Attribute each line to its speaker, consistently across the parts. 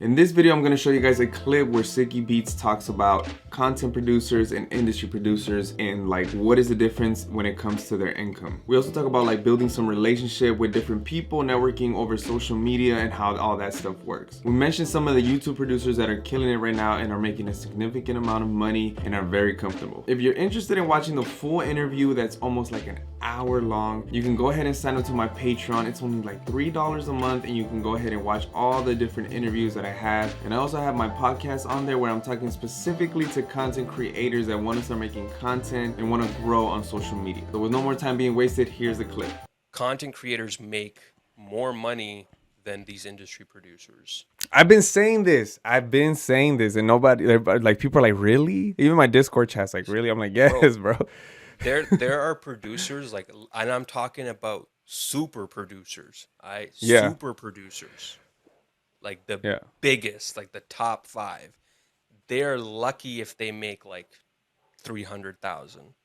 Speaker 1: In this video, I'm going to show you guys a clip where Sicky Beats talks about content producers and industry producers and like what is the difference when it comes to their income. We also talk about like building some relationship with different people, networking over social media, and how all that stuff works. We mentioned some of the YouTube producers that are killing it right now and are making a significant amount of money and are very comfortable. If you're interested in watching the full interview that's almost like an hour long, you can go ahead and sign up to my Patreon. It's only like $3 a month and you can go ahead and watch all the different interviews that I have. And I also have my podcast on there where I'm talking specifically to content creators that want to start making content and want to grow on social media. So with no more time being wasted, here's the clip.
Speaker 2: Content creators make more money than these industry producers.
Speaker 1: I've been saying this, and nobody, like, people are like, really? Even my Discord chat's like, really? I'm like, yes, bro.
Speaker 2: There are producers like, and I'm talking about super producers.
Speaker 1: Yeah.
Speaker 2: Super producers, like the
Speaker 1: Yeah.
Speaker 2: biggest, like the top 5. They're lucky if they make like 300,000.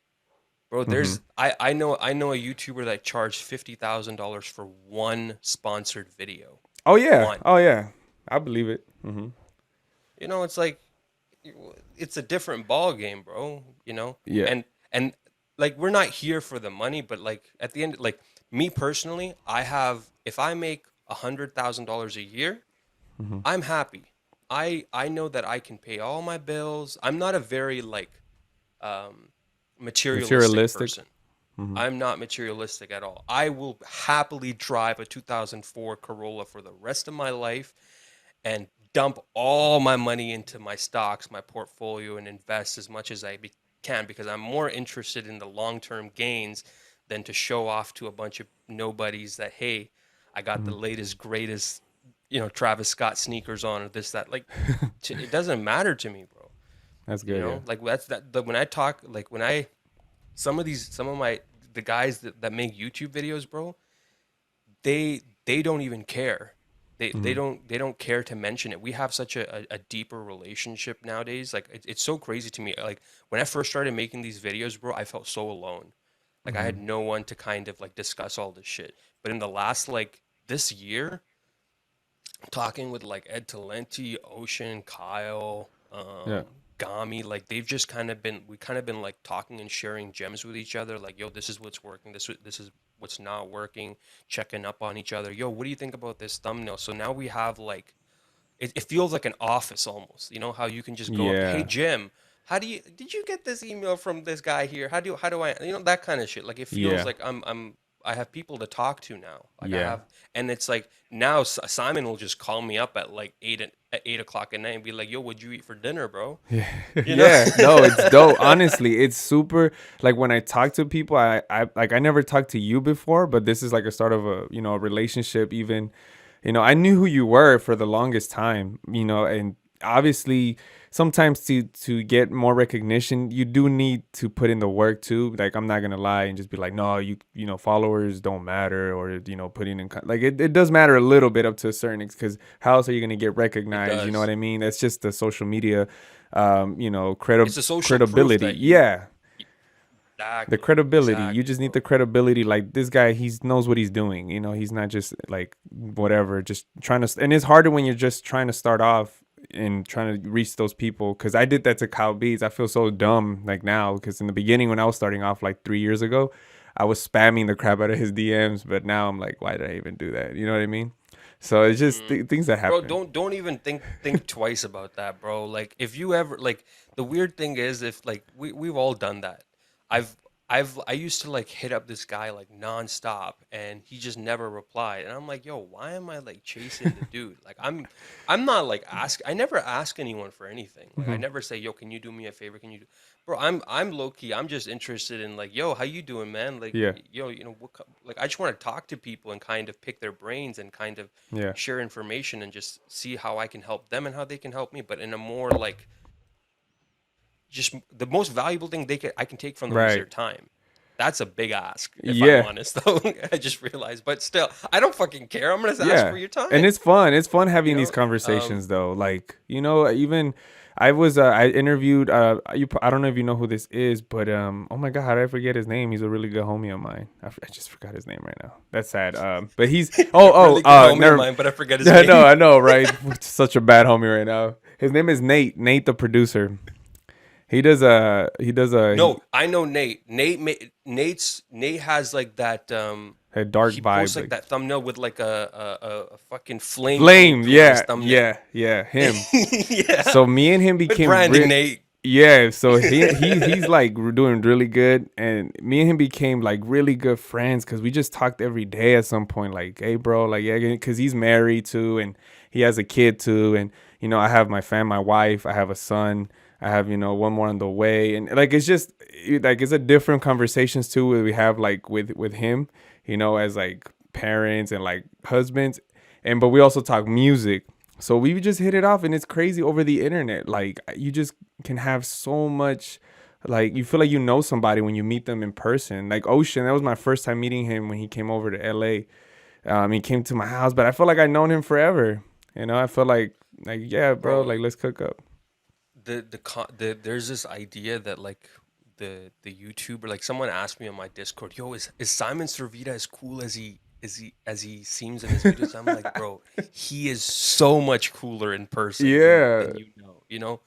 Speaker 2: Bro, there's I know a YouTuber that charged $50,000 for one sponsored video.
Speaker 1: Oh yeah.
Speaker 2: One.
Speaker 1: Oh yeah. I believe it.
Speaker 2: You know, it's like it's a different ball game, bro. You know,
Speaker 1: Yeah.
Speaker 2: And like we're not here for the money, but like at the end, like me personally, if I make $100,000 a year, I'm happy. I know that I can pay all my bills. I'm not a very like materialistic person. I'm not materialistic at all. I will happily drive a 2004 Corolla for the rest of my life and dump all my money into my stocks, my portfolio, and invest as much as I can because I'm more interested in the long-term gains than to show off to a bunch of nobodies that, hey, I got the latest, greatest, Travis Scott sneakers on or this, that. Like, it doesn't matter to me, bro.
Speaker 1: That's good. Yeah.
Speaker 2: Like when I talk, like some of the guys that make YouTube videos, bro, they don't even care. They don't care to mention it. We have such a deeper relationship nowadays. Like it's so crazy to me. Like when I first started making these videos, bro, I felt so alone. Like I had no one to kind of like discuss all this shit. But in the last like this year, talking with like Ed Talenti, Ocean, Kyle,
Speaker 1: Yeah.
Speaker 2: Gami, like we kind of been like talking and sharing gems with each other. Like, yo, this is what's working. This is what's not working. Checking up on each other. Yo, what do you think about this thumbnail? So now we have like, it feels like an office almost. You know how you can just go up, hey
Speaker 1: Yeah.
Speaker 2: Jim, did you get this email from this guy here? How do I, that kind of shit. Like it feels
Speaker 1: Yeah.
Speaker 2: like I have people to talk to now. Like I
Speaker 1: Yeah.
Speaker 2: have, and it's like now Simon will just call me up at like 8 o'clock at night and be like, "Yo, what'd you eat for dinner, bro?"
Speaker 1: Yeah.
Speaker 2: You know?
Speaker 1: Yeah. No, it's dope. Honestly, it's super. Like when I talk to people, I never talked to you before, but this is like a start of a a relationship. Even, I knew who you were for the longest time. And obviously, sometimes to get more recognition, you do need to put in the work too. Like I'm not gonna lie and just be like, no, followers don't matter, or putting in like it does matter a little bit up to a certain because how else are you gonna get
Speaker 2: It
Speaker 1: recognized? You know what
Speaker 2: does.
Speaker 1: I mean? That's just the social media,
Speaker 2: It's a social proof
Speaker 1: credibility.
Speaker 2: that
Speaker 1: Yeah, the
Speaker 2: exactly,
Speaker 1: credibility. You
Speaker 2: exactly,
Speaker 1: just need
Speaker 2: bro.
Speaker 1: the credibility. Like this guy, he knows what he's doing. He's not just like whatever, just trying to. And it's harder when you're just trying to start off and trying to reach those people. Because I did that to Kyle Beats. I feel so dumb like now. Because in the beginning, when I was starting off like 3 years ago, I was spamming the crap out of his DMs. But now I'm like, why did I even do that? You know what I mean? So it's just things that
Speaker 2: Bro,
Speaker 1: happen.
Speaker 2: don't even think twice about that, bro. Like if you ever like the weird thing is if like we've all done that. I've I used to like hit up this guy like nonstop and he just never replied. And I'm like, yo, why am I like chasing the dude? Like I'm not like I never ask anyone for anything. Like I
Speaker 1: Hmm.
Speaker 2: never say, yo, can you do me a favor? Can you do Bro, I'm low key. I'm just interested in like, yo, how you doing, man? Like,
Speaker 1: Yeah.
Speaker 2: yo, like I just want to talk to people and kind of pick their brains and kind of
Speaker 1: Yeah.
Speaker 2: share information and just see how I can help them and how they can help me, but in a more like just the most valuable thing I can take from them is their
Speaker 1: Right.
Speaker 2: time. That's a big ask, if I'm
Speaker 1: Yeah.
Speaker 2: honest, though. I just realized, but still, I don't fucking care. I'm gonna ask for
Speaker 1: Yeah.
Speaker 2: your
Speaker 1: And
Speaker 2: time.
Speaker 1: it's fun. It's fun
Speaker 2: You
Speaker 1: having these
Speaker 2: know,
Speaker 1: conversations though. Like, you know, even I interviewed I don't know if you know who this is, but oh my god, how did I forget his name? He's a really good homie of mine. I just forgot his name right now. That's sad. But he's
Speaker 2: really good homie of
Speaker 1: never
Speaker 2: mine, but I forget his
Speaker 1: I
Speaker 2: name.
Speaker 1: know, I know, right? Such a bad homie right now. His name is Nate. Nate the producer. He does a
Speaker 2: No, I know Nate. Nate has like that.
Speaker 1: a dark
Speaker 2: He
Speaker 1: vibe
Speaker 2: posts like
Speaker 1: like
Speaker 2: that thumbnail with like a fucking flame coming
Speaker 1: flame.
Speaker 2: through on his
Speaker 1: Yeah,
Speaker 2: thumbnail.
Speaker 1: yeah, yeah, him.
Speaker 2: Yeah,
Speaker 1: So me and him
Speaker 2: good
Speaker 1: became
Speaker 2: branding, Nate.
Speaker 1: yeah, so he's like doing really good, and me and him became like really good friends because we just talked every day at some point. Like, hey, bro, like yeah, because he's married too, and he has a kid too, and you know I have my wife, I have a son, I have one more on the way, and like it's just like it's a different conversations too we have like with him, as like parents and like husbands, and but we also talk music. So we just hit it off, and it's crazy over the internet. Like you just can have so much, like you feel like you know somebody when you meet them in person. Like Ocean, that was my first time meeting him when he came over to LA. He came to my house, but I felt like I'd known him forever. I felt like yeah, bro,
Speaker 2: Bro,
Speaker 1: like let's cook up.
Speaker 2: there's this idea that like the YouTuber, like someone asked me on my Discord, yo, is Simon Servita as cool as he seems in his videos? I'm like, bro, he is so much cooler in person
Speaker 1: Yeah,
Speaker 2: than you know.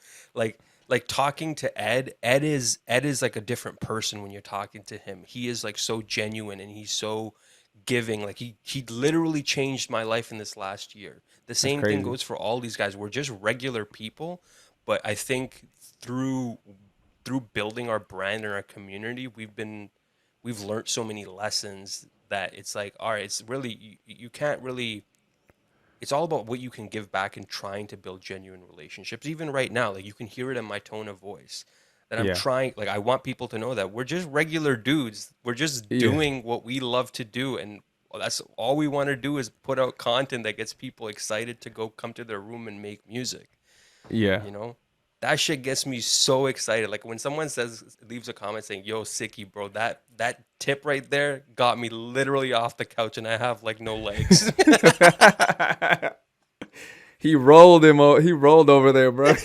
Speaker 2: Like talking to Ed is like a different person when you're talking to him. He is like so genuine and he's so giving. Like he literally changed my life in this last year. The
Speaker 1: that's
Speaker 2: same thing
Speaker 1: crazy.
Speaker 2: goes for all these guys. We're just regular people, but I think through through building our brand and our community, we've learned so many lessons that it's like, all right, it's really you can't really, it's all about what you can give back and trying to build genuine relationships. Even right now, like you can hear it in my tone of voice that I'm
Speaker 1: Yeah,
Speaker 2: trying, like I want people to know that we're just regular dudes. We're just
Speaker 1: yeah,
Speaker 2: doing what we love to do, and that's all we want to do is put out content that gets people excited to go come to their room and make music,
Speaker 1: yeah.
Speaker 2: you know? That shit gets me so excited. Like when someone leaves a comment saying, "Yo, Sicky, bro, that tip right there got me literally off the couch and I have like no legs."
Speaker 1: He rolled him. He rolled over there, bro.